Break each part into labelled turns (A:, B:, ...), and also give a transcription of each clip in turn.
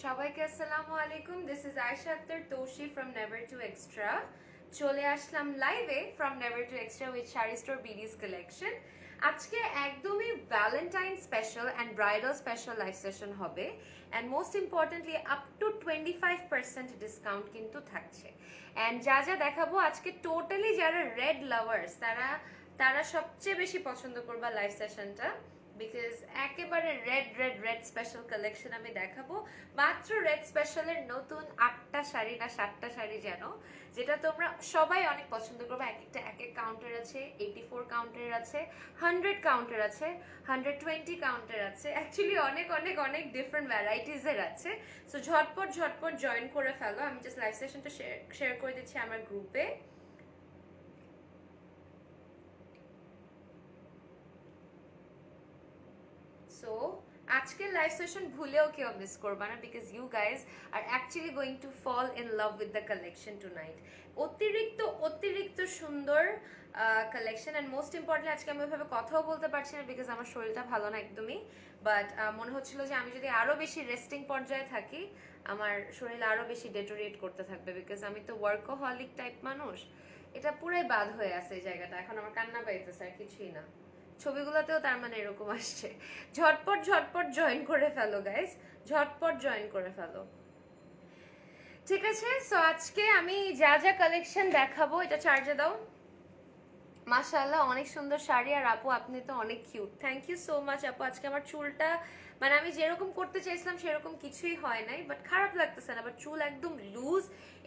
A: সবাইকে আসসালামু আলাইকুম। This is Ayesha Akter Toushi from never two extra. চলে আসলাম লাইভে from never two extra with sari store BD's collection. আজকে একদমই Valentine special and bridal special live session হবে, and most importantly up to 25% discount কিন্তু থাকছে। অ্যান্ড যা যা দেখাবো আজকে টোটালি যারা রেড লাভার্স তারা তারা সবচেয়ে বেশি পছন্দ করবা লাইভ সেশনটা, বিকজ একেবারে red red red special collection আমি দেখাবো। মাত্র রেড স্পেশালের নতুন 8টা শাড়ি না 7টা শাড়ি যেন, যেটা তোমরা সবাই অনেক পছন্দ করবে। এক একটা এক এক কাউন্টার আছে, 84 কাউন্টার আছে, 100 কাউন্টার আছে, 120 কাউন্টার আছে, অ্যাকচুয়ালি অনেক অনেক অনেক ডিফারেন্ট ভ্যারাইটিসের আছে। সো ঝটপট ঝটপট জয়েন করে ফেলো। আমি জাস্ট লাইভ সেশনটা শেয়ার করে দিচ্ছি আমার গ্রুপে। সো আজকের লাইভ সেশন ভুলেও কেউ মিস করবা না, because you guys are actually going to fall in love with the collection tonight. অতিরিক্ত অতিরিক্ত সুন্দর কালেকশন, অ্যান্ড মোস্ট ইম্পর্টেন্ট আজকে আমি ওইভাবে কথাও বলতে পারছি না বিকজ আমার শরীরটা ভালো না একদমই। বাট মনে হচ্ছিল যে আমি যদি আরও বেশি রেস্টিং পর্যায়ে থাকি আমার শরীর আরও বেশি ডেটোরিয়েট করতে থাকবে, বিকজ আমি তো ওয়ার্কোহলিক টাইপ মানুষ। এটা পুরাই বাদ হয়ে আছে এই জায়গাটা, এখন আমার কান্না পাইতেছে আর কিছুই না। ছবিগুলোতেও তার মানে এরকম আসছে। ঝটপট ঝটপট জয়েন করে ফেলো গাইস, ঝটপট জয়েন করে ফেলো। ঠিক আছে, সো আজকে আমি যা যা কালেকশন দেখাবো, এটা চার্জে দাও। মাশাআল্লাহ অনেক সুন্দর শাড়ি, আর আপু আপনি তো অনেক cute. Thank you so much আপু। আজকে আমার চুলটা মানে আমি যেরকম করতে চাইছিলাম সেরকম কিছুই হয় নাই, বাট খারাপ লাগতেছে না। বাট চুল একদম লুজ,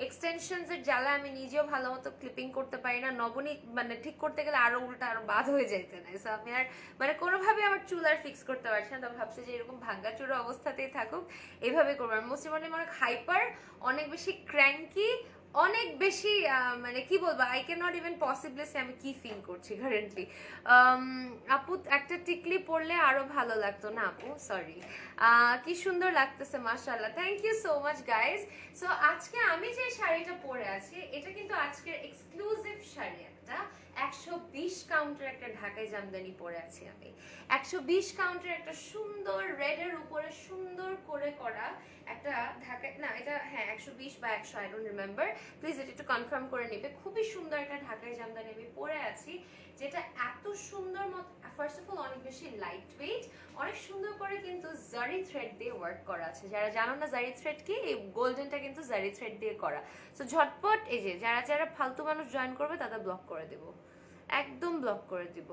A: এক্সটেনশনস এর জ্বালা আমি নিজেও ভালো মতো ক্লিপিং করতে পারি না। নবনী মানে ঠিক করতে গেলে আরো উল্টা আরো বাদ হয়ে যাইতে না। সো আমি আর মানে কোনোভাবে আমার চুল আর ফিক্স করতে পারছি না। তো ভাবছি যে এরকম ভাঙ্গা চুর অবস্থাতেই থাকুক, এইভাবে করবো। মোস্ট ইম্পর্টেন্টলি অনেক হাইপার, অনেক বেশি ক্র্যাঙ্কি, অনেক বেশি মানে কি বলবো, I can not even possibly say আমি কি ফিল করছি কারেন্টলি। আপু একটা টিকলি পরলে আরো ভালো লাগতো না আপু, সরি। কি সুন্দর লাগতেছে মাশাআল্লাহ, thank you so much guys. So আজকে আমি যে শাড়িটা পরে আছি এটা কিন্তু আজকের এক্সক্লুসিভ শাড়ি, একটা 120 কাউন্টার একটা ঢাকাই জামদানি পরে আছি আমি। 120 কাউন্টার একটা সুন্দর রেডের উপরে সুন্দর করে করা একটা ঢাকায়, না এটা হ্যাঁ 120 বা 100, আই ডোন্ট রিমেম্বার, প্লিজ এটা একটু কনফার্ম করে নিবে। খুবই সুন্দর একটা ঢাকাই জামদানি আমি পরে আছি, যেটা এত সুন্দর মতো, ফার্স্ট অফ অল অনেক বেশি লাইট ওয়েট, অনেক সুন্দর করে কিন্তু জারি থ্রেড দিয়ে ওয়ার্ক করা আছে। যারা জানো না জারি থ্রেড কি, এই গোল্ডেনটা কিন্তু জারি থ্রেড দিয়ে করা। সো ঝটপট এই যে যারা যারা ফালতু মানুষ জয়েন করবে তাদের ব্লক করে দেবো, একদম ব্লক করে দিব।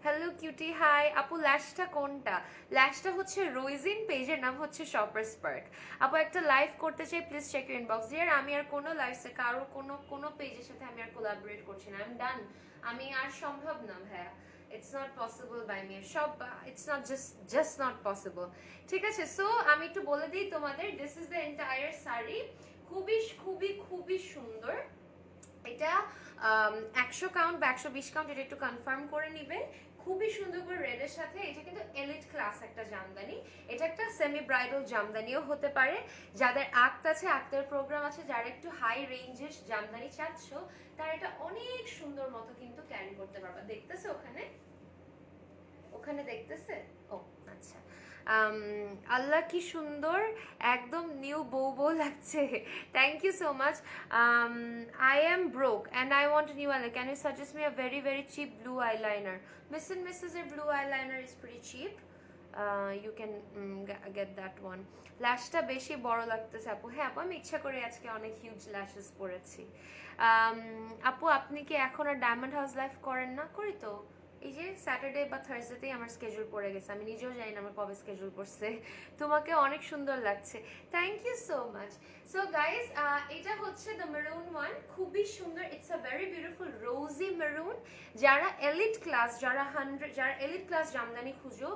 A: হ্যালো কিউটি, হাই আপু। ল্যাশটা কোনটা? ল্যাশটা হচ্ছে রোইজিন, পেজের নাম হচ্ছে শপার্স পার্ক। আপু একটা লাইভ করতে চাই, please check your inbox. Dear আমি আর কোনো লাইভসে কারোর কোনো পেজের সাথে আমি আর কোলাবোরেট করছি না, আই এম ডান। আমি আর সম্ভব না ভাইয়া, it's not possible by me, সব it's not just not possible. ঠিক আছে, সো আমি একটু বলে দিই তোমাদের, this is the entire sari. খুবই খুবই খুবই সুন্দর। এটা 100 কাউন্ট বা 120 কাউন্ট, এটা একটু কনফার্ম করে নিবে। খুবই সুন্দর করে রেডের সাথে, এটা কিন্তু এলিট ক্লাস একটা জামদানি। এটা একটা সেমি ব্রাইডাল জামদানিও হতে পারে। যাদের আক্ত আছে, আক্তের প্রোগ্রাম আছে, যারা একটু হাই রেঞ্জের জামদানি চাচ্ছ তারা এটা অনেক সুন্দর মতো কিন্তু ক্যারি করতে পারবা। দেখতেছে ওখানে, ওখানে দেখতেছে, ও আচ্ছা। আল্লাহ কি সুন্দর, একদম নিউ বউ বউ লাগছে। Thank you so much. I am broke and I want new eyeliner, can you suggest me a very very cheap blue eyeliner? Miss and mrs এর blue eyeliner is pretty cheap, you can get that one. ল্যাশটা বেশি বড় লাগতেছে আপু। হ্যাঁ আপু, আমি ইচ্ছা করে আজকে অনেক হিউজ ল্যাশেস পরেছি। আপু আপনি কি এখন আর ডায়মন্ড হাউস লাইভ করেন না? করি তো, এই যে স্যাটারডে বা থার্সডেতেই আমার স্কেজুল পড়ে গেছে, আমি নিজেও জানি না আমার কবে স্কেজুল পড়ছে। তোমাকে অনেক সুন্দর লাগছে, thank you so much. So guys এটা হচ্ছে দ্য মেরুন ওয়ান, খুবই সুন্দর। It's a very beautiful rosy maroon. যারা এলিট ক্লাস, যারা এলিট ক্লাস জামদানি খুঁজো,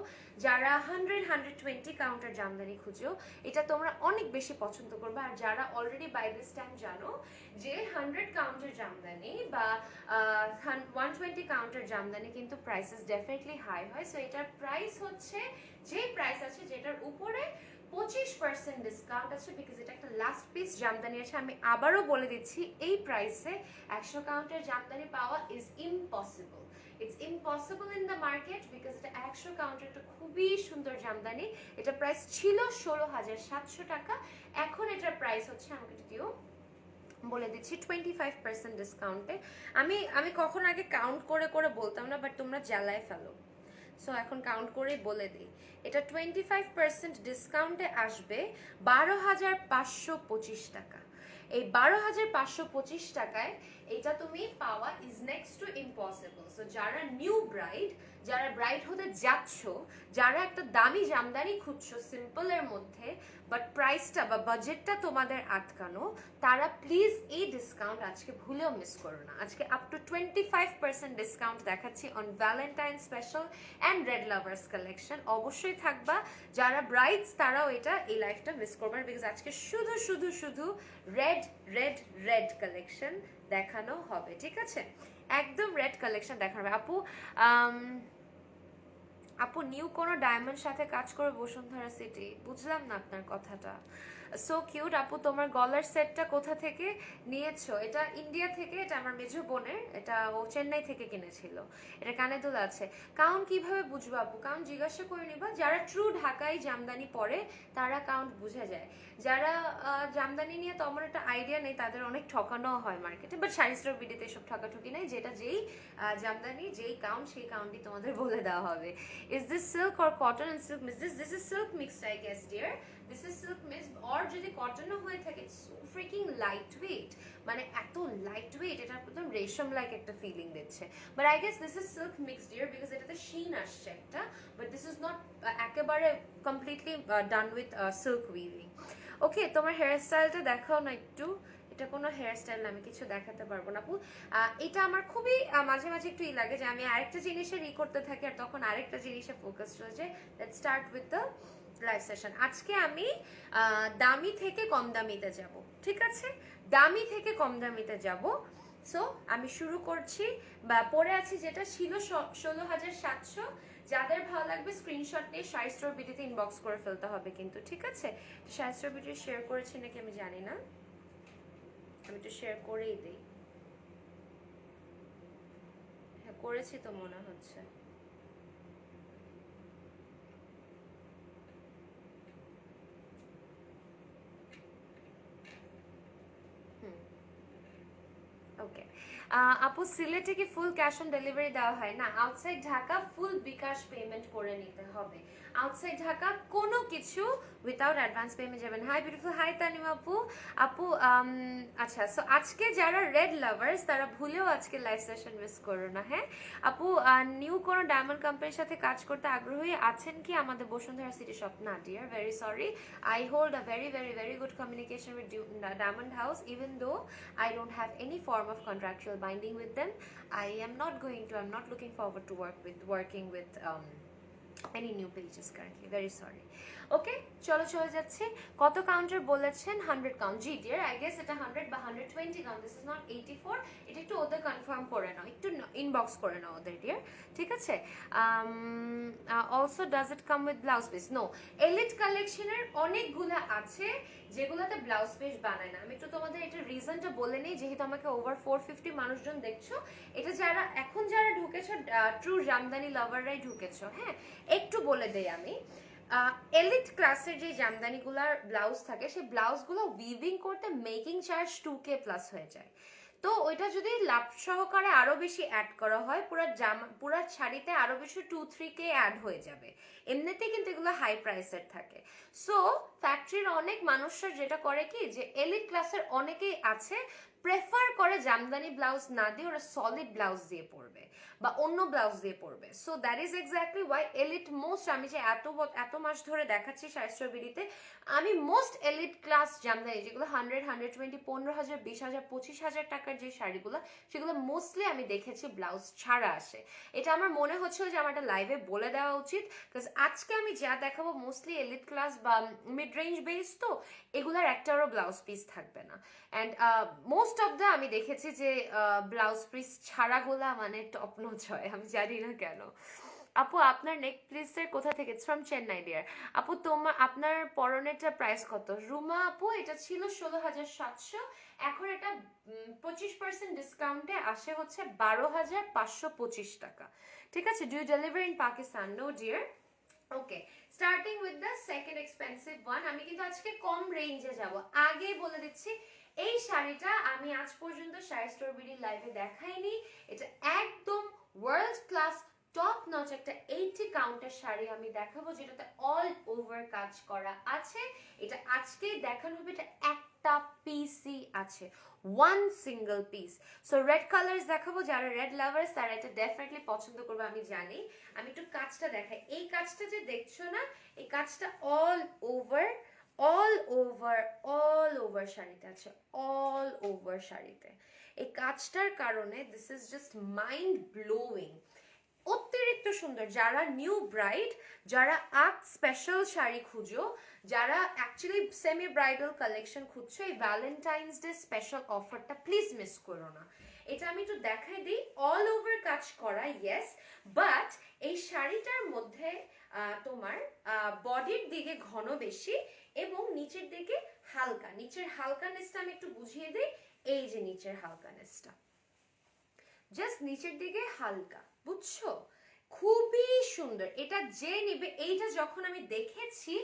A: যারা 120 কাউন্টার জামদানি খুঁজো, এটা তোমরা অনেক বেশি পছন্দ করবে। আর যারা অলরেডি বাই দিস টাইম জানো যে 100 কাউন্টার জামদানি বা 120 কাউন্টার জামদানি কিন্তু প্রাইসেস ডেফিনেটলি হাই হয়। সো এটার প্রাইস হচ্ছে, যে প্রাইস আছে যেটার উপরে 25% ডিসকাউন্ট আছে, বিকজ এটা একটা লাস্ট পিস জামদানি আছে। আমি আবারও বলে দিচ্ছি, এই প্রাইসে 100 কাউন্টার জামদানি পাওয়া is impossible. It's impossible in the market because এটা 100 কাউন্টের একটা খুবই সুন্দর জামদানি। এটা প্রাইস ছিল 16,700 টাকা, এখন এটার প্রাইস হচ্ছে, আমাকে দিও বলে দিচ্ছি, 25% ডিসকাউন্টে। আমি কখন আগে কাউন্ট করে করে বলতাম না, বাট তোমরা জ্বালায় ফেলো, সো এখন কাউন্ট করেই বলে দিই। এটা 25% ডিসকাউন্টে আসবে 12,525 টাকা। এই 12,525 টাকায় এটা তুমি পাওয়া is next to impossible. So যারা নিউ ব্রাইড, যারা ব্রাইড হতে যাচ্ছ, যারা একটা দামি জামদানি খুঁজছো সিম্পলের মধ্যে বাট প্রাইসটা বা বাজেটটা তোমাদের আটকানো, তারা প্লিজ এই ডিসকাউন্ট আজকে ভুলেও মিস করো না। আজকে আপ টু 25% ডিসকাউন্ট দেখাচ্ছি on Valentine special and red lovers collection. অবশ্যই থাকবা, যারা ব্রাইডস তারাও এটা এই লাইফটা মিস করবে না, বিকজ আজকে শুধু শুধু শুধু রেড রেড রেড কালেকশন দেখানো হবে, ঠিক আছে? একদম রেড কালেকশন দেখানো হবে। আপু নিউ কোনো ডায়মন্ড সাথে কাজ করে বসুন্ধরা সিটি, বুঝলাম না আপনার কথাটা। সো কিউট আপু, তোমার গলার সেটটা কোথা থেকে নিয়েছো? এটা ইন্ডিয়া থেকে, এটা আমার মেজো বোনের, এটা ও চেন্নাই থেকে কিনেছিল। এটা কানে দুল আছে। কাউন্ট কিভাবে বুঝবো আপু? কাউন্ট জিজ্ঞাসা করে নিবা, যারা ট্রু ঢাকায় জামদানি পরে তারা কাউন্ট বুঝে যায়। যারা জামদানি নিয়ে তেমন একটা আইডিয়া নেই তাদের অনেক ঠকানো হয় মার্কেটে, বাট শাড়িস্টোর বিডিতে এসব ঠকাঠকি নেই, যেটা যেই জামদানি যেই কাউন্ট সেই কাউন্টই তোমাদের বলে দেওয়া হবে। Is this silk or cotton and silk mix? This is silk mixed, I guess, dear. This is silk mixed, or যদি কটনও হয়ে থাকে, it's so freaking lightweight, মানে এত lightweight, এটা একদম রেশম লাইক একটা ফিলিং দিচ্ছে। But I guess this is silk mixed, dear, because এটাতে sheen আসছে একটা, but this is not একেবারে completely done with silk weaving. Okay, তোমার হেয়ার স্টাইলটা দেখাও না একটু। এটা কোনো হেয়ার স্টাইল না, আমি কিছু দেখাতে পারবো না আপু। এটা আমার খুবই মাঝে মাঝে একটু লাগে যে আমি আরেকটা জিনিসের করতে থাকি আর তখন আরেকটা জিনিসে ফোকাস হয়ে যায়। Let's start with the live session. আজকে আমি দামি থেকে কম দামিতে যাব, ঠিক আছে? দামি থেকে কম দামিতে যাব। সো আমি শুরু করছি, বা পরে আছি যেটা ছিল 16,700। যাদের ভালো লাগবে স্ক্রিনশট নিয়ে শাড়ি স্টোর ভিডিওতে ইনবক্স করে ফেলতে হবে কিন্তু, ঠিক আছে? শাড়ি স্টোর ভিডিও শেয়ার করেছি নাকি আমি জানি না, আমি তো শেয়ার করেই দিই। হ্যাঁ করেছি তো মনে হচ্ছে। ওকে আপু, সিলেটে কি ফুল ক্যাশ অন ডেলিভারি দেওয়া হয়? না, আউটসাইড ঢাকা ফুল বিকাশ পেমেন্ট করে নিতে হবে। আউটসাইড ঢাকা কোনো কিছু উইথাউট অ্যাডভান্স পেমেন্ট যাবেন। হাই বিউটিফুল, হাই তানিম আপু। আপু আচ্ছা, সো আজকে যারা রেড লাভার্স তারা ভুলেও আজকে লাইভ সেশন মিস করো না, হ্যাঁ? আপু নিউ কোনো ডায়মন্ড কোম্পানির সাথে কাজ করতে আগ্রহী আছেন কি আমাদের বসুন্ধরা সিটি শপ? না dear, very sorry, I hold a very very very good communication with Diamond House, even though I don't have any form of contractual binding with them. I'm not looking forward to working with any new pages currently, very sorry. Okay, চলো চলে যাচ্ছি। কত counter বলেছেন? 100 count. জি dear, I guess এটা 100 বা 120 count, this is not 84। এটা একটু ওদের কনফার্ম করে নাও, একটু ইনবক্স করে নাও ওদের ডিয়ার, ঠিক আছে? Also does it come with blouse piece? No, elite কালেকশনের অনেকগুলো আছে যেগুলোতে ব্লাউজ পিস বানায় না। আমি একটু তোমাদের এটা রিজনটা বলে নিই, যেহেতু আমাকে ওভার 450 মানুষজন দেখছো, এটা যারা এখন যারা ঢুকেছো ট্রু জামদানি লাভাররাই ঢুকেছো, হ্যাঁ? একটু বলে দেই আমি, এলিট ক্লাসের যে জামদানিগুলার ব্লাউজ থাকে সেই ব্লাউজগুলো উইভিং করতে মেকিং চার্জ 2K প্লাস হয়ে যায়। তো ওইটা যদি লাভ সহকারে আরো বেশি অ্যাড করা হয়, পুরা শাড়িতে আরো বেশি 2-3K অ্যাড হয়ে যাবে। এমনিতেই কিন্তু এগুলো হাই প্রাইসের থাকে। সো ফ্যাক্টরির অনেক মানুষরা যেটা করে কি, যে এলিট ক্লাসের অনেকেই আছে প্রেফার করে জামদানি ব্লাউজ না দিয়ে ওরা সলিড ব্লাউজ দিয়ে পরবে বা অন্য ব্লাউজ দিয়ে পরবে। So that is exactly why elite most, আমি যে এত মাস ধরে দেখাচ্ছি শাড়ি বিডিতে, আমি মোস্ট এলিট ক্লাস জামদানি যেগুলো 100, 120, 15,000, 20,000, 25,000 টাকার যে শাড়িগুলো, সেগুলো মোস্টলি আমি দেখেছি ব্লাউজ ছাড়া আসে। এটা আমার মনে হচ্ছিল যে আমার একটা লাইভে বলে দেওয়া উচিত, বিকজ আজকে আমি যা দেখাবো মোস্টলি এলিট ক্লাস বা মিড রেঞ্জ বেস, তো এগুলার একটারও ব্লাউজ পিস থাকবে না। অ্যান্ড মোস্ট অফ দ্য আমি দেখেছি যে ব্লাউজ পিস ছাড়াগুলা মানে টপ নচ হয়, আমি জানি না কেন। আপু আপনার নেক পিসের কোথা থেকে? It's from Chennai dear. আপু তোমার আপনার পরনেরটা প্রাইস কত? রুমা আপু এটা ছিল 16,700, এখন এটা 25% ডিসকাউন্টে আসে হচ্ছে 12,525 টাকা। ঠিক আছে, do you deliver in Pakistan? No dear. Okay, starting with the second expensive one. আমি কিন্তু আজকে কম রেঞ্জে যাব, আগেই বলে দিচ্ছি। এই শাড়িটা আমি আজ পর্যন্ত শাড়ি স্টোর বিডি লাইভে দেখাইনি। এটা একদম ওয়ার্ল্ড ক্লাস টপ নচ একটা 80 কাউন্টের শাড়ি আমি দেখাবো, যেটাতে অল ওভার কাজ করা আছে। এটা আজকেই দেখানো হবে। এটা একটা পিসই আছে, one single piece. So red colours দেখাবো, যারা রেড লাভার্স তারা এটা ডেফিনেটলি পছন্দ করবে আমি জানি। আমি একটু কাজটা দেখাই। এই কাজটা যে দেখছো না, এই কাজটা অল ওভার শাড়িতে আছে, অল ওভার শাড়িতে। এই কাজটার কারণে this is just mind blowing, অতিরিক্ত সুন্দর। যারা নিউ ব্রাইড, যারা আগ স্পেশাল শাড়ি খুঁজো, যারা অ্যাকচুয়ালি সেমি ব্রাইডাল কালেকশন খুঁজছো, এই ভ্যালেন্টাইন্স ডে স্পেশাল অফারটা প্লিজ মিস করো না। এটা আমি একটু দেখাই দিই। অল ওভার কাজ করা, ইয়েস, বাট এই শাড়িটার মধ্যে তোমার বডির দিকে ঘন বেশি এবং নিচের দিকে হালকা। নিচের হালকানেসটা আমি একটু বুঝিয়ে দিই। এই যে নিচের হালকানেসটা, জাস্ট নিচের দিকে হালকা, বুঝছো? খুবই সুন্দর। এটা যে নিবে, এইটা যখন আমি দেখেছি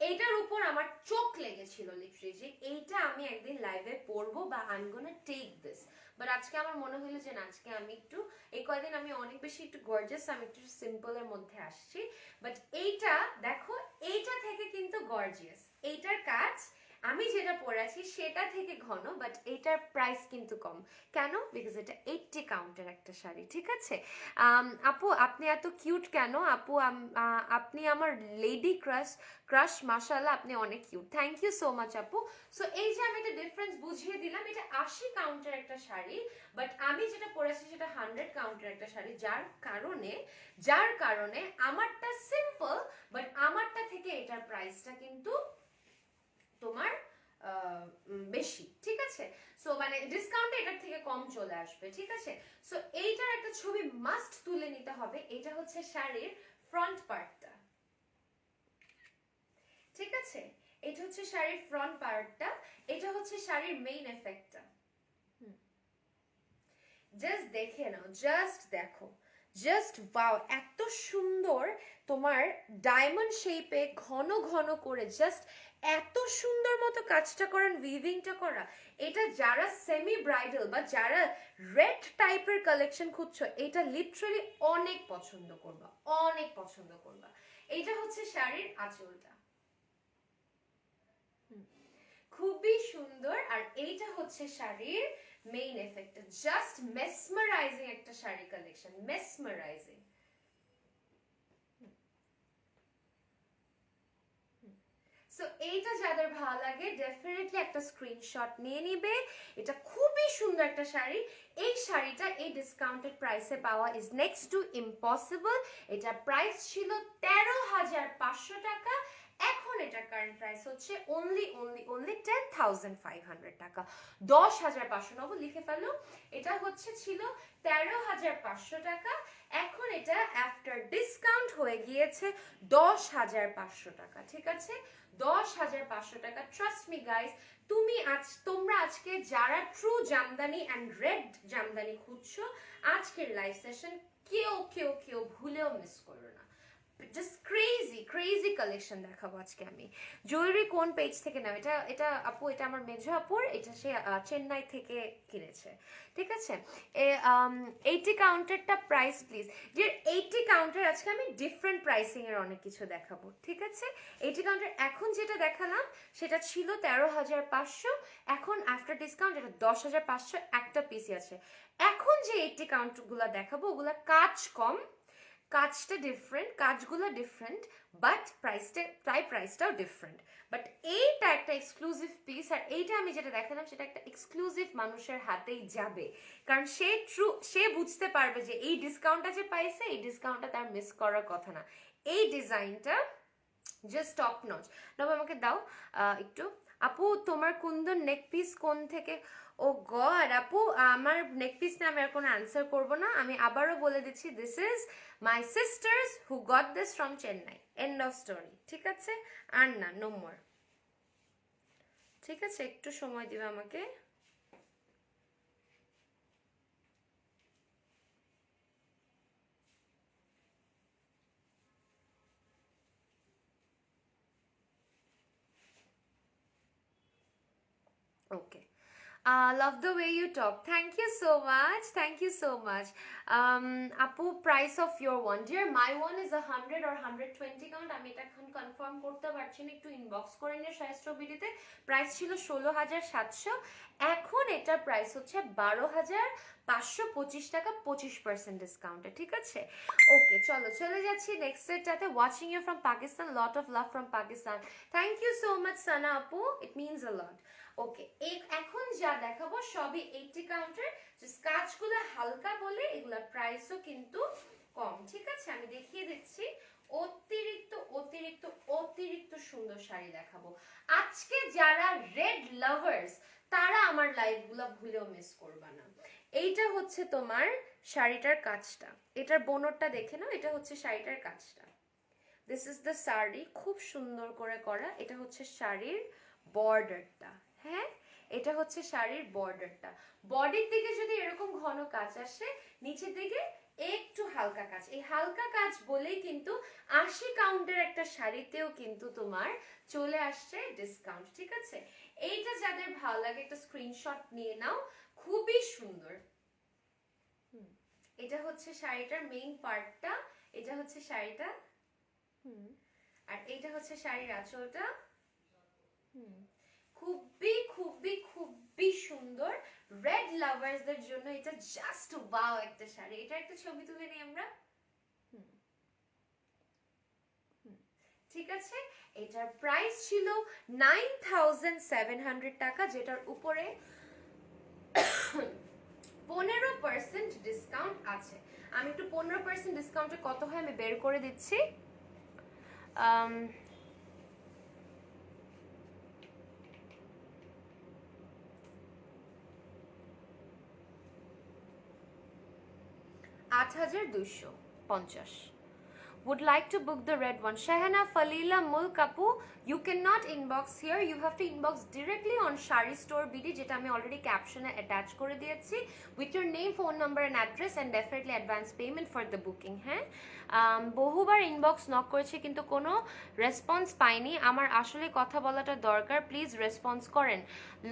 A: এইটার উপর আমার চোখ লেগেছিল লিটারালি, যে এইটা আমি একদিন লাইভে পরবো বা I am gonna take this. But আজকে আমার মনে হলো যে না, আজকে আমি একটু, এই কয়দিন আমি অনেক বেশি একটু গর্জিয়াস, আমি একটু সিম্পলের মধ্যে আসছি। বাট এইটা দেখো, এইটা থেকে কিন্তু গর্জিয়াস। এইটার কাজ আমি যেটা পরেছি সেটা থেকে ঘন, বাট এইটার প্রাইস কিন্তু কম। কেন? বিকজ এটা 80 কাউন্টের একটা শাড়ি। ঠিক আছে আপু, আপনি এত কিউট কেন? আপু আপনি আমার লেডি ক্রাশ মাশাআল্লাহ, আপনি অনেক cute. Thank you so much আপু। সো এই যে আমি একটা ডিফারেন্স বুঝিয়ে দিলাম, এটা 80 কাউন্টের একটা শাড়ি, বাট আমি যেটা পরেছি সেটা 100 কাউন্টের একটা শাড়ি, যার কারণে আমারটা সিম্পল, বাট আমারটা থেকে এটার প্রাইসটা কিন্তু তোমার বেশি। ঠিক আছে, সো মানে ডিসকাউন্টে এটার থেকে কম চলে আসবে। ঠিক আছে, সো এইটার একটা ছবি মাস্ট তুলে নিতে হবে। এটা হচ্ছে শাড়ির ফ্রন্ট পার্টটা। ঠিক আছে, এটা হচ্ছে শাড়ির ফ্রন্ট পার্টটা, এটা হচ্ছে শাড়ির মেইন এফেক্টটা। জাস্ট দেখে নাও, জাস্ট দেখো, জাস্ট ওয়াও, এত সুন্দর তোমার ডায়মন্ড শেপে ঘন ঘন করে, জাস্ট এত সুন্দর মতো কাজটা করেন, উইভিংটা করা। এটা যারা সেমি ব্রাইডাল বা যারা রেড টাইপের কালেকশন খুঁজছো, এটা লিটারালি অনেক পছন্দ করবা, অনেক পছন্দ করবা। এটা হচ্ছে শাড়ির আঁচলটা, খুবই সুন্দর। আর এইটা হচ্ছে শাড়ির মেইন এফেক্ট, জাস্ট মেসমারাইজিং একটা শাড়ি কালেকশন, মেসমারাইজিং। সো এইটা যাদের ভালো লাগে ডেফিনেটলি একটা স্ক্রিনশট নিয়ে নিবে। এটা খুবই সুন্দর একটা শাড়ি। এই শাড়িটা এই ডিসকাউন্টেড প্রাইসে পাওয়া ইজ নেক্সট টু ইম্পসিবল। এটা প্রাইস ছিল 13,500 টাকা, এখন এটা কারেন্ট প্রাইস হচ্ছে অনলি 10,500 টাকা। 10,500 নব লিখে ফেলো। এটা হচ্ছে ছিল 13,500 টাকা, এখন এটা আফটার ডিসকাউন্ট হয়ে গিয়েছে 10,500 টাকা। ঠিক আছে, 10,500 টাকা। ট্রাস্ট মি গাইস, তোমরা আজকে যারা true Jamdani and red Jamdani খুঁজছো, আজকের লাইভ সেশন কেউ ভুলেও মিস করো না। জাস্ট ক্রেজি কালেকশন দেখাবো আজকে আমি। জুয়েলারি কোন পেজ থেকে নাও? এটা আপু, এটা আমার মেজো আপুর, এটা সে চেন্নাই থেকে কিনেছে। ঠিক আছে, 80 কাউন্টারটা প্রাইস প্লিজ ডিয়ার। 80 কাউন্টার আজকে আমি ডিফারেন্ট প্রাইসিং এর অনেক কিছু দেখাবো। ঠিক আছে, 80 কাউন্টার এখন যেটা দেখালাম সেটা ছিল 13,500, এখন আফটার ডিসকাউন্ট এটা 10,500, একটা পিসি আছে। এখন যে 80 কাউন্টারগুলো দেখাবো ওগুলা কাজ কম, কাজটা ডিফারেন্ট, কাজগুলো ডিফারেন্ট, বাট প্রাইসটাও ডিফারেন্ট। বাট এইটা একটা এক্সক্লুসিভ পিস, আর এইটা আমি যেটা দেখালাম সেটা একটা এক্সক্লুসিভ মানুষের হাতেই যাবে, কারণ সে বুঝতে পারবে যে এই ডিসকাউন্টটা যে পাইছে, এই ডিসকাউন্টটা তার মিস করার কথা না। এই ডিজাইনটা জাস্ট টপ নচ। তবে আমাকে দাও একটু আপু তোমার কুন্দন নেক পিস কোন থেকে? ও গড আপু, আমার নেক পিস নিয়ে আমি আর কোনো অ্যান্সার করবো না। আমি আবারও বলে দিচ্ছি, this is my sisters who got this from Chennai, end of story. ঠিক আছে, আর না, নো মোর। ঠিক আছে, একটু সময় দিবে আমাকে। Okay. Love the way you talk. Thank you so much. Thank you so much. Apu, price of your one. Dear, my one is 100 or 120 count. আমি এটা এখন কনফার্ম করতে পারছি না, একটু ইনবক্স করে নিয়ে শায়স্ত্রবিডিতে। প্রাইস ছিল 16,700, এখন এটার প্রাইস হচ্ছে 12,525 টাকা, 25% ডিসকাউন্টে। ঠিক আছে, ওকে চলো চলে যাচ্ছি নেক্সট এটাতে। Watching you from Pakistan, lot of love from Pakistan. Thank you so much Sana আপু, ইট মিনস আ লট। ওকে, এখন যা দেখাবো সবই 80 কাউন্টের, জাস্ট কাজগুলো হালকা বলে এগুলা প্রাইসও কিন্তু কম। ঠিক আছে, আমি দেখিয়ে দিচ্ছি। অতিরিক্ত অতিরিক্ত অতিরিক্ত সুন্দর শাড়ি দেখাবো আজকে। যারা রেড লাভার্স তারা আমার লাইভগুলো ভুলেও মিস করবা না। এইটা হচ্ছে তোমার শাড়িটার কাজটা, এটার বোনরটা দেখে নাও। এটা হচ্ছে শাড়িটার কাজটা, দিস ইজ দ্য শাড়ি, খুব সুন্দর করে করা। এটা হচ্ছে শাড়ির বর্ডারটা। হ্যাঁ, এটা হচ্ছে শাড়ির বর্ডারটা। বডির দিকে যদি এরকম ঘন কাজ আসে, নিচের দিকে একটু হালকা কাজ। এই হালকা কাজ বলেই কিন্তু 80 কাউন্টের একটা শাড়িতেও কিন্তু তোমার চলে আসছে ডিসকাউন্ট। ঠিক আছে, এইটা যাদের ভালো লাগে একটা স্ক্রিনশট নিয়ে নাও, খুবই সুন্দর। এটা হচ্ছে শাড়িটার মেইন পার্টটা, এটা হচ্ছে শাড়িটা, আর এটা হচ্ছে শাড়ির আঁচলটা। খুবই খুবই খুবই সুন্দর, রেড লাভার্সদের জন্য এটা জাস্ট ওয়াও একটা শাড়ি। এটা একটা ছবি তুলে নিই আমরা। ঠিক আছে, এটার প্রাইস ছিল 9,700 টাকা, যেটার উপরে 15% ডিসকাউন্ট আছে। আমি একটু 15% ডিসকাউন্টে কত হয় আমি বের করে দিচ্ছি। 8,250। Would like to book the red one. Shahana Falila Mulk Apu, you cannot inbox here. You have to inbox directly on Shari Store BD, যেটা আমি অলরেডি ক্যাপশনে অ্যাটাচ করে দিয়েছি, with your name, phone number and address, and definitely advance payment for the booking. হ্যাঁ, বহুবার inbox knock করেছি কিন্তু কোনো রেসপন্স পাইনি। আমার আসলে কথা বলাটা দরকার, প্লিজ রেসপন্স করেন।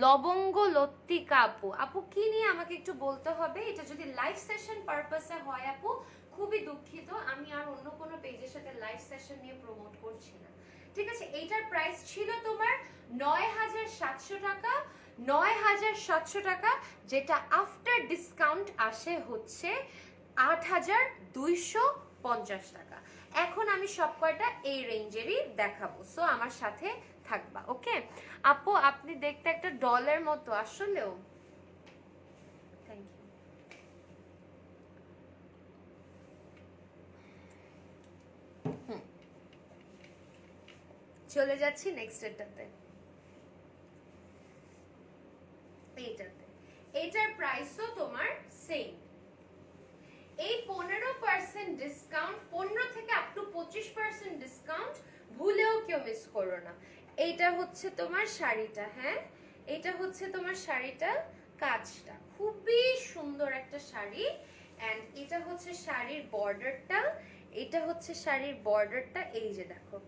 A: লবঙ্গ লত্তিকা আপু, আপু কি নিয়ে আমাকে একটু বলতে হবে। এটা যদি লাইভ সেশন পারপাসে হয় আপু, খুবই দুঃখিত, আমি আর অন্য কোনো পেজের সাথে লাইভ সেশন নিয়ে প্রমোট করছি না। ঠিক আছে, এইটার প্রাইস ছিল তোমার 9,700 টাকা, 9,700 টাকা, যেটা আফটার ডিসকাউন্ট আসে হচ্ছে 8,250 টাকা। এখন আমি সব কয়টা এই রেঞ্জেরই দেখাবো, সো আমার সাথে থাকবা। ওকে আপু, আপনি দেখতে একটা ডলের মতো আসলেও। Thank you. চলে যাচ্ছি নেক্সট এটাতে। এইটাতে এটার প্রাইসও তোমার সেম। এই 15% ডিসকাউন্ট, 15 থেকে আপ টু 25% ডিসকাউন্ট ভুলেও কেউ মিস করো না। এইটা হচ্ছে তোমার শাড়িটা। হ্যাঁ, এটা হচ্ছে তোমার শাড়িটা, কাজটা খুবই সুন্দর একটা শাড়ি। এন্ড এটা হচ্ছে শাড়ির বর্ডারটা, এটা হচ্ছে শাড়ির বর্ডারটা। এই যে দেখো,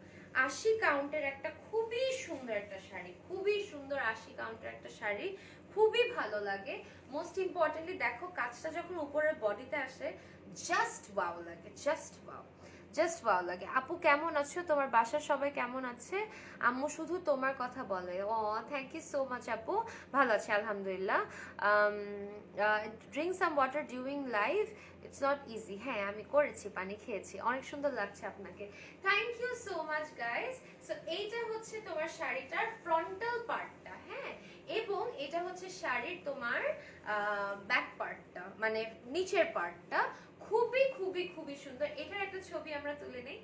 A: 80 কাউন্টের একটা খুবই সুন্দর একটা শাড়ি, খুবই সুন্দর 80 কাউন্টের একটা শাড়ি, খুবই ভালো লাগে। মোস্ট ইম্পর্টেন্টলি দেখো, কাজটা যখন উপরের বডিতে আসে, জাস্ট ওয়াও লাগে, জাস্ট ওয়াও, জাস্ট ওয়াও লাগে। আপু কেমন আছো, তোমার বাসার সবাই কেমন আছে? আম্মু শুধু তোমার কথা বলে। ও থ্যাংক ইউ সো মাচ আপু, ভালো আছে আলহামদুলিল্লাহ। Drink some water during live, it's not easy. হ্যাঁ, আমি করেছি, পানি খেয়েছি, অনেক সুন্দর লাগছে আপনাকে। Thank you so much guys. So এইটা হচ্ছে তোমার শাড়িটার ফ্রন্টাল পার্টটা। হ্যাঁ, এবং এটা হচ্ছে শাড়ির তোমার ব্যাক পার্টটা, মানে নিচের পার্টটা। খুবই খুবই খুবই সুন্দর। এটার একটা ছবি আমরা তুলে নেই।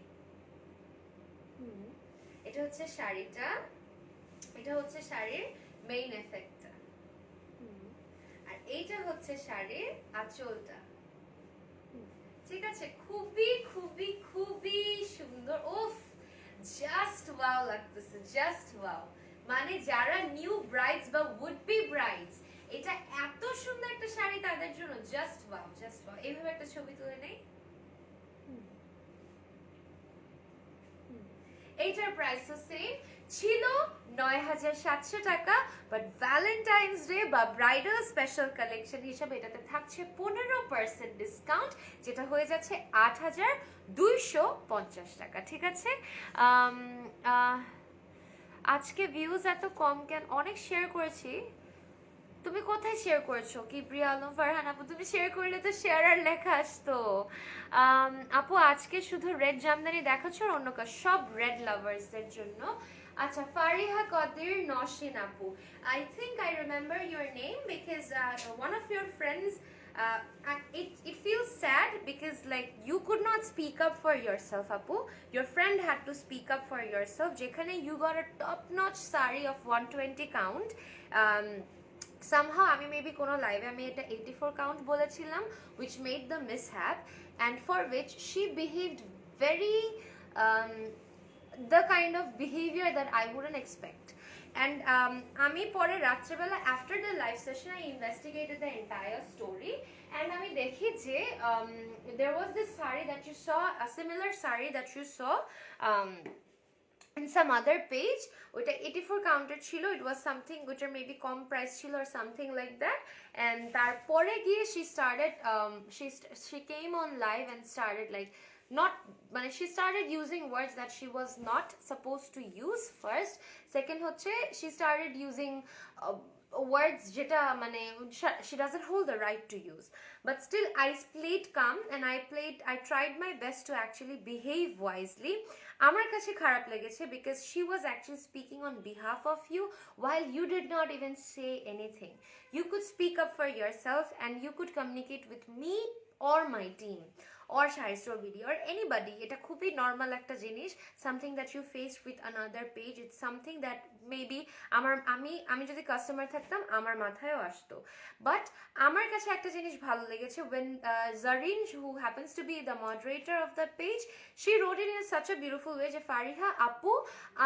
A: এটা হচ্ছে শাড়িটা, এটা হচ্ছে শাড়ির মেইন এফেক্টটা, আর এইটা হচ্ছে শাড়ির আঁচলটা। ঠিক আছে, খুবই খুবই খুবই সুন্দর। ওফ, জাস্ট ওয়াও লাগতেছে, জাস্ট ওয়াও। মানে যারা নিউ ব্রাইডস বা উড বি ব্রাইডস, এটা এত সুন্দর একটা শাড়ি তাদের জন্য, জাস্ট ওয়াও, জাস্ট ওয়াও। এইভাবে একটা ছবি তুলে নেই। এইটার প্রাইস সেম ছিল ৯,৭০০ টাকা, বাট ভ্যালেন্টাইন্স ডে বা ব্রাইডাল স্পেশাল কালেকশন হিসেবে এটাতে থাকছে 15% ডিসকাউন্ট, যেটা হয়ে যাচ্ছে ৮,২৫০ টাকা। ঠিক আছে, আজকে ভিউজ এত কম কেন? অনেক শেয়ার করেছি। তুমি কোথায় শেয়ার করেছো? কিবরিয়া আলম, ফারহান আপু, তুমি শেয়ার করলে তো শেয়ার আর লেখা আসতো। আপু আজকে শুধু রেড জামদানি দেখাচ্ছ আর অন্য কাজ? সব রেড লাভার্সদের জন্য। আচ্ছা, ফারিহা কদির নসিন আপু, I think I remember your name because one of your friends, it feels sad because like you could not speak up for yourself, apu. Your friend had to speak up for yourself, যেখানে you got a top notch sari of 120 count. Somehow আমি maybe কোনো লাইভে আমি এটা 84 count বলেছিলাম, which made the mishap and for which she behaved very the kind of behavior that I wouldn't expect. And আমি পরে রাত্রেবেলা after the live session I investigated the entire story and আমি দেখি যে there was this sari that you saw, a similar sari that you saw in some other page, ওটা 84 counted ছিল, it was something ওটার maybe কম price ছিল or something like that, and তারপরে গিয়ে she started she came on live and started like not মানে she started using words that she was not supposed to use first. Second হচ্ছে she started using words যেটা মানে she doesn't hold the right to use, but still I played calm and I tried my best to actually behave wisely. আমার কাছে খারাপ লেগেছে because she was actually speaking on behalf of you while you did not even say anything. You could speak up for yourself and you could communicate with me or my team or Shari Store Video or anybody. এটা খুবই normal একটা জিনিস, something that you faced with another page. It's something that maybe আমি যদি customer থাকতাম আমার মাথায়ও আসতো, but আমার কাছে একটা জিনিস ভালো লেগেছে when Zareen, who happens to be the moderator of that page, she wrote it in such a beautiful way যে ফারিহা আপু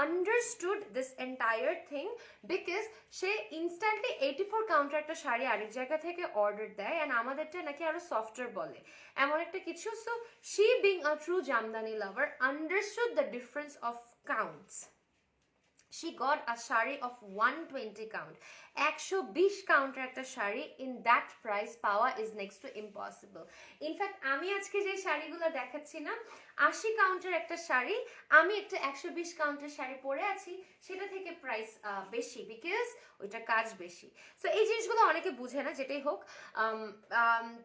A: understood this entire thing because say instantly 84 counter একটা শাড়ি আরেক জায়গা থেকে অর্ডার দেয় and আমাদেরটা নাকি আরো সফটওয়্যার বলে এমন একটা কিছু. So she being a true Jamdani lover understood the difference of counts. She got a shari of 120 count. 120 কাউন্টের একটা শাড়ি in that price পাওয়া is next to impossible. In fact আমি আজকে যে শাড়িগুলো দেখাচ্ছি না, 80 কাউন্টের একটা শাড়ি আমি একটা 120 কাউন্টের শাড়ি পরে আছি, সেটা থেকে প্রাইস বেশি বিকজ ওইটা কাজ বেশি. সো এই জিনিসগুলো অনেকে বুঝে না, যেটাই হোক.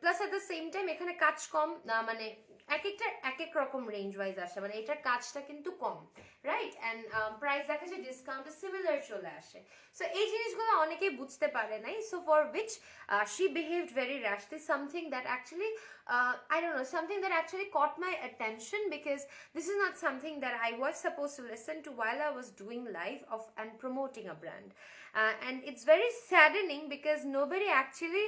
A: Plus at the same time এখানে কাজ কম, মানে এক একটা এক এক রকম রেঞ্জ ওয়াইজ আসে, মানে এটার কাজটা কিন্তু কম, রাইট, অ্যান্ড প্রাইস দেখা যায় ডিসকাউন্টে সিমিলার চলে আসে. সো এই জিনিসগুলো অনেকেই বুঝতে পারে নাই. So for which she behaved very rashly, something that actually I don't know, something that actually caught my attention because this is not something that I was supposed to listen to while I was doing live of and promoting a brand. And it's very saddening because nobody actually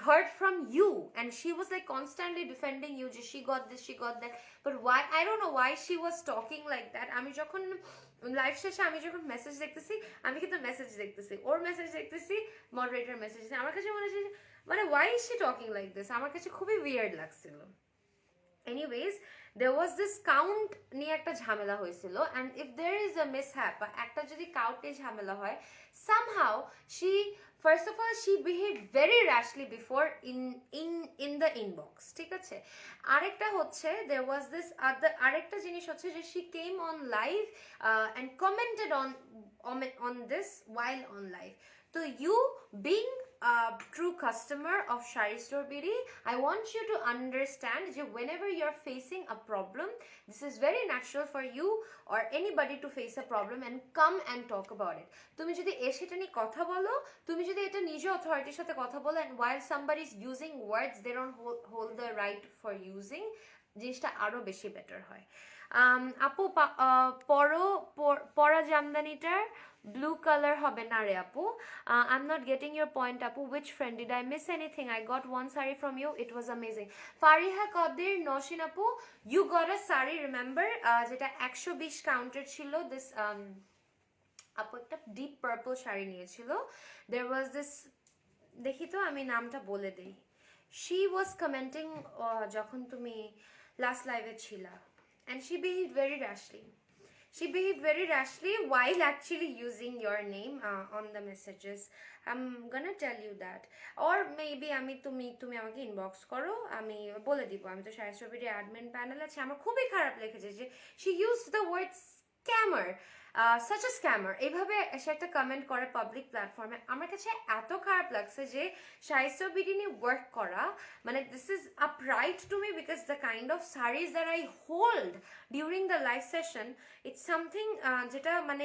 A: heard from you, and she was like constantly defending you, she got this, she got that, but why, I don't know why she was talking like that. আমি যখন live শেষে আমি যখন message দেখতেছি, আমি কিন্তু message দেখতেছি, ওর message দেখতেছি, মডারেটর মেসেজ, আমার কাছে মনে হচ্ছে মানে why is she talking like this, আমার কাছে খুবই weird লাগছিল. Anyways, there was this count নিয়ে একটা ঝামেলা হয়েছিল, and if there is a mishap একটা যদি কাউন্টে ঝামেলা হয়, somehow first of all she behaved very rashly before in the inbox. ঠিক আছে, আরেকটা হচ্ছে there was this আরেকটা জিনিস হচ্ছে যে she came on live and commented on this while on live. So you being a true customer of Shari Store BD, I want you to understand that whenever you're facing a problem, this is very natural for you or anybody to face a problem and come and talk about it. তুমি যদি সেটা নিয়ে কথা বলো, তুমি যদি এটা নিজে অথরিটির সাথে কথা বলো, and while somebody is using words they don't hold the right for using, জিনিসটা আরো বেশি বেটার হয়। আপু পরা জামদানিটার ব্লু কালার হবে না রে আপু। I am not getting your point আপু। Which friend, did I miss anything? I got one sari from you, it was amazing. Fariha Kadir Nosin আপু, you got a sari, remember, যেটা 120 কাউন্টের ছিল। দিস আপু একটা ডিপ পার্পল শাড়ি নিয়েছিল। দেয়ার ওয়াজ দিস, দেখি তো আমি নামটা বলে দিই। শি ওয়াজ কমেন্টিং যখন তুমি লাস্ট লাইভে ছিলা, and she behaved very rashly. She behaved very rashly while actually using your name on the messages. I'm gonna tell you that. Or maybe তুমি আমাকে ইনবক্স করো, আমি বলে দিব। আমি তো শাড়ি ছবির অ্যাডমিন প্যানেল আছে, আমার খুবই খারাপ লেগেছে যে she used the word scammer. such a scammer এইভাবে সে একটা কমেন্ট করে পাবলিক প্ল্যাটফর্মে। আমার কাছে এত খারাপ লাগছে যে শাইস্তা বিডি নিয়ে ওয়ার্ক করা, মানে this is a pride to me, because the kind of series that I hold during the live session, it's something যেটা মানে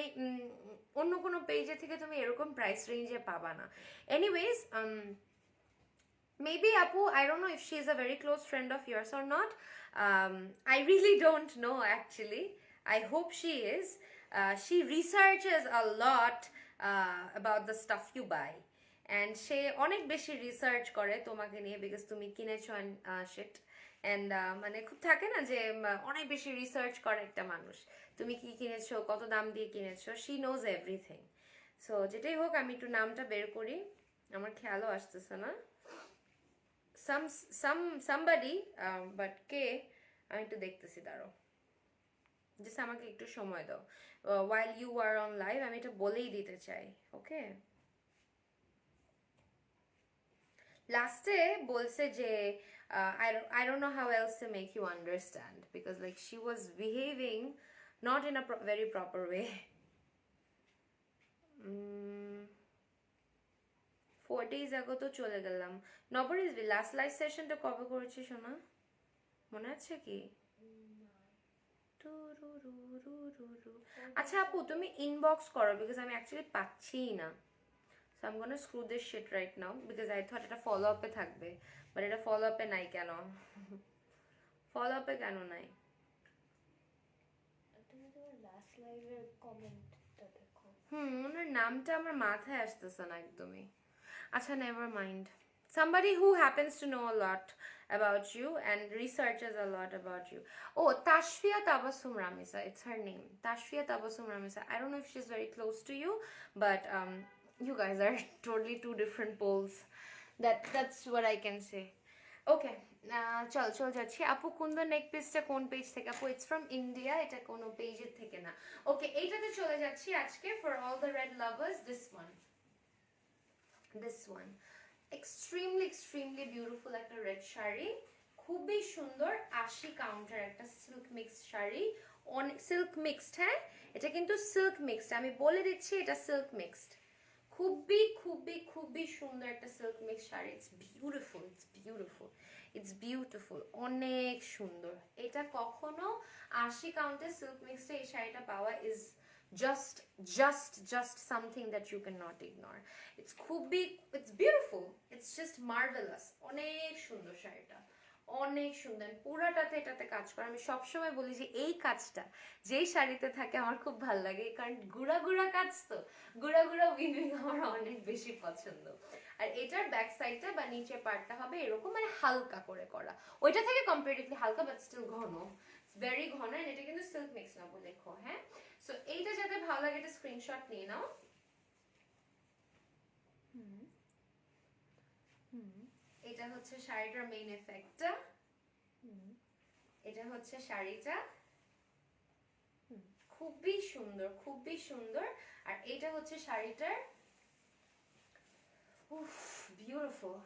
A: অন্য কোনো পেজে থেকে তুমি এরকম প্রাইস রেঞ্জে পাবা না। Anyways, maybe Apu, I don't know if she is a very close friend of yours or not. I really don't know actually. I hope she is. She researches a lot about the stuff you buy, and she অনেক বেশি research করে তোমাকে নিয়ে, because তুমি কিনেছো sheet. And মানে খুব থাকে না যে অনেক বেশি রিসার্চ করে একটা মানুষ, তুমি কি কিনেছো, কত দাম দিয়ে কিনেছো, শি নোজ এভরিথিং। সো যেটাই হোক, আমি একটু নামটা বের করি, আমার খেয়ালও আসতেছে না। somebody, but কে আমি একটু দেখতেছি, দাঁড়ো, জাস্ট আমাকে একটু সময় দাও। while you are on live আমি এটা বলেই দিতে চাই। ওকে, লাস্টে বলছে যে I don't know how else to make you understand, because like she was behaving not in a very proper way. 4 days ago তো চলে গেলাম। নবরিজ লাস্ট লাইভ সেশনটা কবে করেছি শোনা, মনে আছে কি? আচ্ছা আপু, তুমি ইনবক্স করো, বিকজ আমি অ্যাকচুয়ালি পাচ্ছিই না। So I am gonna screw this shit right now, because I thought এটা ফলো আপে থাকবে, বাট এটা ফলো আপে নাই কেন? ফলো আপে কেন নাই? ওনার নামটা আমার মাথায় আসতেছে না একদমই। আচ্ছা, never mind. Somebody who happens to know a lot about you and researches a lot about you. Oh, Tashfia Tabassum Ramisa, it's her name. Tashfia Tabassum Ramisa. I don't know if she's very close to you, but you guys are totally two different poles. That's what I can say. ওকে, চল যাচ্ছি। আপু কুন্দ নেক পিসটা কোন page থেকে? আপু it's from India, এটা কোনো পেজের থেকে না। ওকে, এইটাতে চলে যাচ্ছি আজকে। For all the red lovers, this one extremely beautiful একটা রেড শাড়ি, খুবই সুন্দর। 80 কাউন্টার একটা সিল্ক মিক্সড শাড়ি, অনেক সিল্ক মিক্সড। হ্যাঁ, এটা কিন্তু সিল্ক মিক্সড, আমি বলে দিচ্ছি এটা সিল্ক মিক্সড। খুবই সুন্দর একটা silk mix sari. It's beautiful, অনেক সুন্দর। এটা কখনো 80 কাউন্টের সিল্ক মিক্সে এই শাড়িটা পাওয়া is just something that you cannot ignore. It's beautiful, it's just marvelous. অনেক সুন্দর শাড়িটা, অনেক সুন্দর। পুরাটাতে এটাতে কাজ করে। আমি সবসময় বলি যে এই কাজটা যেই শাড়িতে থাকে আমার খুব ভালো লাগে, কারণ গুড়া কাজ, তো গুড়া উইভিং আমার অনেক বেশি পছন্দ। আর এটার ব্যাক সাইডটা বা নিচের পার্টটা হবে এরকম, মানে হালকা করে করা, ওইটা থেকে কম্পারেটিভলি হালকা, বাট স্টিল ঘন, ভেরি ঘন। এটা কিন্তু সিল্ক মিক্স না বলে লেখো। হ্যাঁ, সো এইটা যাতে ভালো লাগে এটা স্ক্রিনশট নিয়ে নাও। এটা হচ্ছে শাড়িটার মেইন এফেক্টটা, এটা হচ্ছে শাড়িটা, খুবই সুন্দর। আর এটা হচ্ছে শাড়িটার, বিউটিফুল।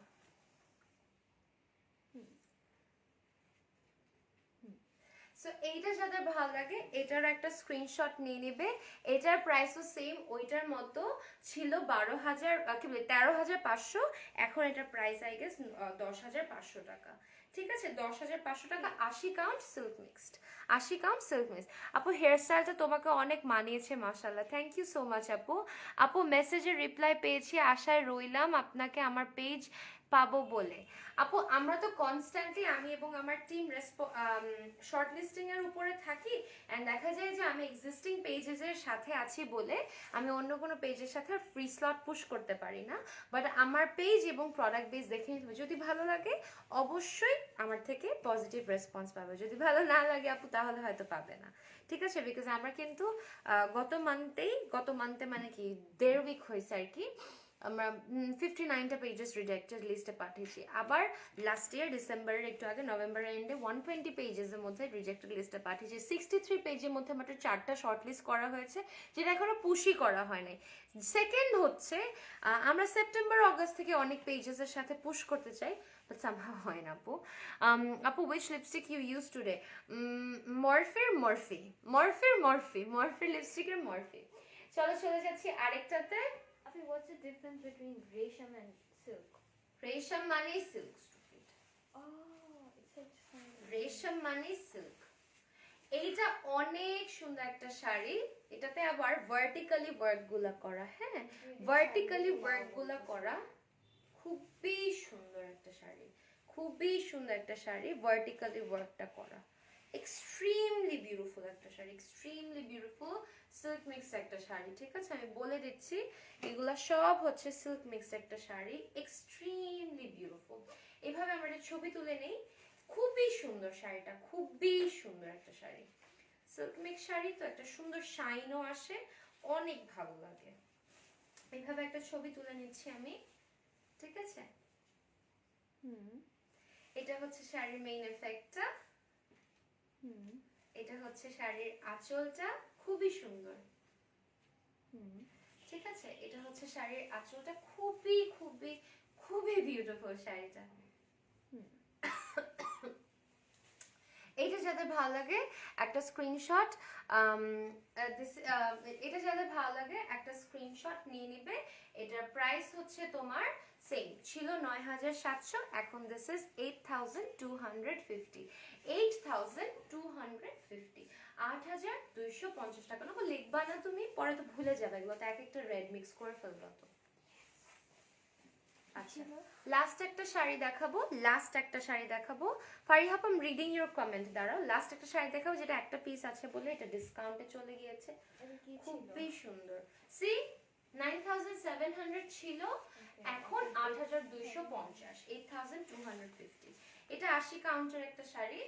A: সো এইটা যাদের ভালো লাগে এটার একটা স্ক্রিনশট নিয়ে নেবে। এটার প্রাইসও সেম ওইটার মতো ছিল, 13,500। এখন এটার প্রাইস আই গেস 10,500 টাকা। ঠিক আছে, 10,500 টাকা, 80 count silk mixed, 80 count silk mix. আপু হেয়ার স্টাইলটা তোমাকে অনেক মানিয়েছে, মাশাআল্লাহ, থ্যাংক ইউ সো মাচ আপু। আপু মেসেজের রিপ্লাই পেয়েছি, আশায় রইলাম আপনাকে আমার পেজ পাবো বলে। আপু আমরা তো কনস্ট্যান্টলি আমি এবং আমার টিম শর্ট লিস্টিং এর উপরে থাকি, এন্ড দেখা যায় যে আমি এক্সিস্টিং পেজেসের সাথে আছি বলে আমি অন্য কোনো পেজের সাথে ফ্রি স্লট পুশ করতে পারি না। বাট আমার পেজ এবং প্রোডাক্ট বেস দেখে নিতে হবে, যদি ভালো লাগে অবশ্যই আমার থেকে পজিটিভ রেসপন্স পাবে, যদি ভালো না লাগে আপু তাহলে হয়তো পাবে না, ঠিক আছে? বিকজ আমরা কিন্তু গত মান্থে মানে কি 1.5 উইক হয়েছে আর কি, আমরা 59টা পেজেস রিজেক্টেড লিস্টে পাঠিয়েছি। আবার লাস্ট ইয়ার ডিসেম্বরের একটু আগে নভেম্বরের এন্ডে 120 পেজেসের মধ্যে রিজেক্টেড লিস্টে পাঠিয়েছি। 63 পেজের মধ্যে মাত্র 4টা শর্ট লিস্ট করা হয়েছে, যেটা এখনো পুশই করা হয় নাই। সেকেন্ড হচ্ছে আমরা সেপ্টেম্বর অগস্ট থেকে অনেক পেজেসের সাথে পুশ করতে চাই, বাট সামহাও হয় না আপু। আপু which lipstick you use today? মরফির লিপস্টিকের মরফি। চলো চলে যাচ্ছি আরেকটাতে।
B: Afi, what's the difference between resham and silk?
A: রেশম মানে silk,
B: Oh, it's like some.
A: রেশম মানে সিল্ক। এইটা অনেক সুন্দর একটা শাড়ি, এটাতে আবার ভার্টিক্যালি ওয়ার্ক গুলা করা, হ্যাঁ ভার্টিক্যালি ওয়ার্ক গুলা করা, খুবই সুন্দর একটা শাড়ি, খুবই সুন্দর একটা শাড়ি, ভার্টিক্যালি ওয়ার্কটা করা, এক্সট্রিমলি বিউটিফুল একটা sari, extremely beautiful silk mix একটা শাড়ি, ঠিক আছে? আমি বলে দিচ্ছি এগুলা সব হচ্ছে সিল্ক মিক্স একটা শাড়ি, এক্সট্রিমলি বিউটিফুল। এভাবে আমরা একটা ছবি তুলে নেই, খুবই সুন্দর শাড়িটা, খুবই সুন্দর একটা শাড়ি, সিল্ক মিক্স শাড়ি তো একটা সুন্দর শাইনও আসে, অনেক ভালো লাগে। এইভাবে একটা ছবি তুলে নিচ্ছি আমি, ঠিক আছে? এটা হচ্ছে শাড়ির মেইন এফেক্টটা, এটা হচ্ছে শাড়ির আঁচলটা, খুবই সুন্দর, ঠিক আছে? এটা হচ্ছে শাড়ির আঁচলটা, খুবই খুবই খুবই বিউটিফুল শাড়িটা। এইটা যাদের ভালো লাগে একটা স্ক্রিনশট, এটা যাদের ভালো লাগে একটা স্ক্রিনশট নিয়ে নিবে। এটার প্রাইস হচ্ছে তোমার সেম ছিল ৯,৭০০, এখন দিস ইজ 8,250, 8,250, 8,250 টাকা। না লিখবা না তুমি, পরে তো ভুলে যাবে, এগুলো তো এক একটা রেড মিক্স করে ফেলবা তো। আচ্ছা লাস্ট একটা শাড়ি দেখাবো, লাস্ট একটা শাড়ি দেখাবো। ফারিহাপ I am reading your comment, দাঁড়াও। লাস্ট একটা শাড়ি দেখাবো যেটা একটা পিস আছে বলে এটা ডিসকাউন্টে চলে গিয়েছে, খুবই সুন্দর। সি 9,700 ছিল, এখন 8,250, 8,250। এটা 80 কাউন্টের একটা শাড়ি,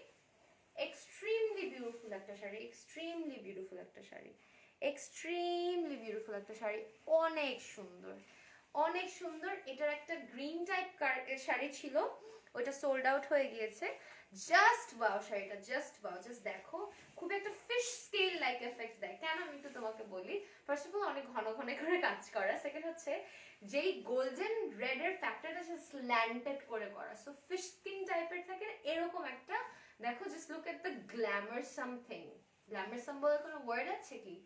A: এক্সট্রিমলি বিউটিফুল একটা শাড়ি, এক্সট্রিমলি বিউটিফুল একটা শাড়ি, এক্সট্রিমলি বিউটিফুল একটা শাড়ি, অনেক সুন্দর, অনেক সুন্দর। এটার একটা গ্রিন টাইপ শাড়ি ছিল, ওইটা সোল্ড আউট হয়ে গিয়েছে। জাস্ট ওয়াও শাড়িটা, জাস্ট ওয়াও, জাস্ট দেখো, খুব একটা ফিশ স্কেল লাইক এফেক্ট দেয়। কেন আমি একটু তোমাকে বলি, ফার্স্ট অফ অল অনেক ঘন ঘন করে কাজ করা, সেকেন্ড হচ্ছে যেই গোল্ডেন রেড এর ফ্যাক্টরটা স্ল্যান্টেড করে করা, সো ফিশ স্কিন টাইপের থাকে এরকম একটা, দেখো just look at the glamour something, glamour some বলে কোনো ওয়ার্ড আছে কি,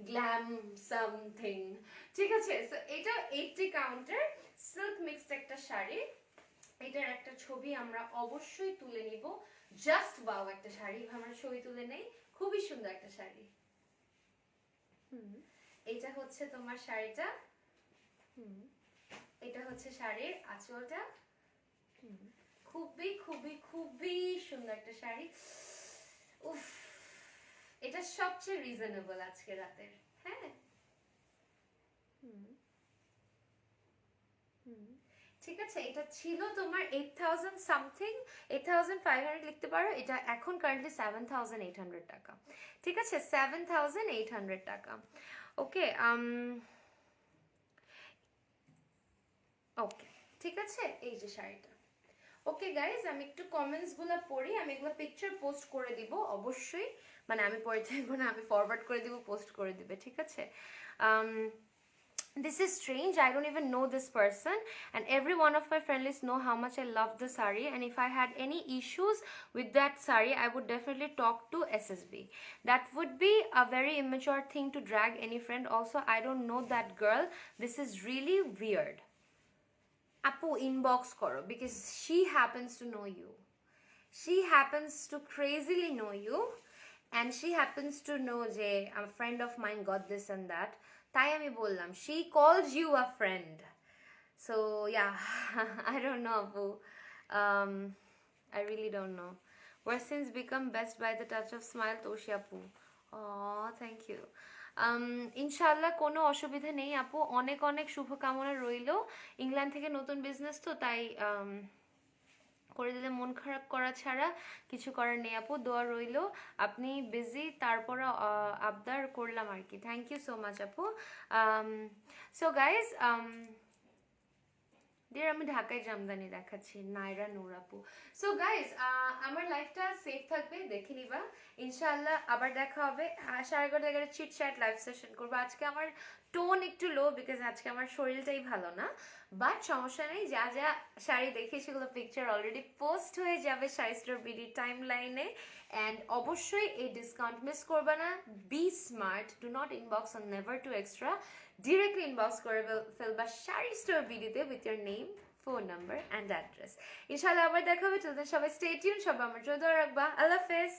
A: গ্ল্যাম সামথিং, ঠিক আছে? সো এটা 80 কাউন্টের সিল্ক মিক্সড একটা শাড়ি, এটার একটা ছবি আমরা অবশ্যই তুলে নিব। জাস্ট ওয়াও একটা শাড়ি, আমরা ছবি তুলে নেই, খুবই সুন্দর একটা শাড়ি। এটা হচ্ছে তোমার শাড়িটা, এটা হচ্ছে শাড়ির আঁচলটা, খুবই খুবই খুবই সুন্দর একটা শাড়ি। উফ, এটা সবচেয়ে রিজনেবল আজকে রাতের, হ্যাঁ ঠিক আছে? এটা ছিল তোমার 8,000 সামথিং, 8,500 লিখতে পারো, এটা এখন কারেন্টলি 7,800 টাকা, ঠিক আছে? 7,800 টাকা, ওকে ওকে, ঠিক আছে? এই যে শাড়িটা, ওকে গাইজ, আমি একটু কমেন্টস গুলো পড়ি, আমি এগুলো পিকচার পোস্ট করে দিব অবশ্যই, মানে আমি পড়ে থাকবো না, আমি ফরওয়ার্ড করে দিব, পোস্ট করে দিবে, ঠিক আছে? This is strange, I don't even know this person, and every one of my friends know how much I love the sari, and if I had any issues with that sari I would definitely talk to SSB. That would be a very immature thing to drag any friend. Also, I don't know that girl, this is really weird. Apu inbox koro, because she happens to know you, she happens to crazily know you, and she happens to know যে a friend of mine got this and that, তাই আমি বললাম she calls you a friend, So yeah, I don't know, Apu. I really don't know. We're since become best by the touch of smile, Toshi Apu. Oh, thank you. ইনশাআল্লাহ কোনো অসুবিধা নেই আপু, অনেক অনেক শুভকামনা রইলো। ইংল্যান্ড থেকে নতুন বিজনেস তো তাই করে দিলে মন খারাপ করা ছাড়া কিছু করার নেই আপু, দোয়া রইলো। আপনি বিজি, তারপরে আবদার করলাম আর কি। থ্যাংক ইউ সো মাচ আপু। সো গাইজ, ডিয়ার আমি ঢাকায় জামদানি দেখাচ্ছি, নাইরা নূর আপু। সো গাইজ, আমার লাইফটা সেফ থাকবে, দেখে নিবা ইনশাআল্লাহ। আবার দেখা হবে 11:30 চিট চ্যাট লাইভ সেশন করবো। আজকে আমার টোন একটু লো, বিকজ আজকে আমার শরীরটাই ভালো না, বাট সমস্যা নেই। যা যা শাড়ি দেখে সেগুলো পিকচার অলরেডি পোস্ট হয়ে যাবে শাড়ি স্টোর বিডি টাইম লাইনে। অ্যান্ড অবশ্যই এই ডিসকাউন্ট মিস করবে না। Be smart, do not inbox on never two extra, directly inbox করে ফেলবা শাড়ি স্টোর বিডিতে with your name, phone number and address. ইনশাআল্লাহ আবার দেখা হবে। চলতে সবাই স্টে টিউন, সবাই আমার জন্য রাখবা। আল্লাহ হাফেজ।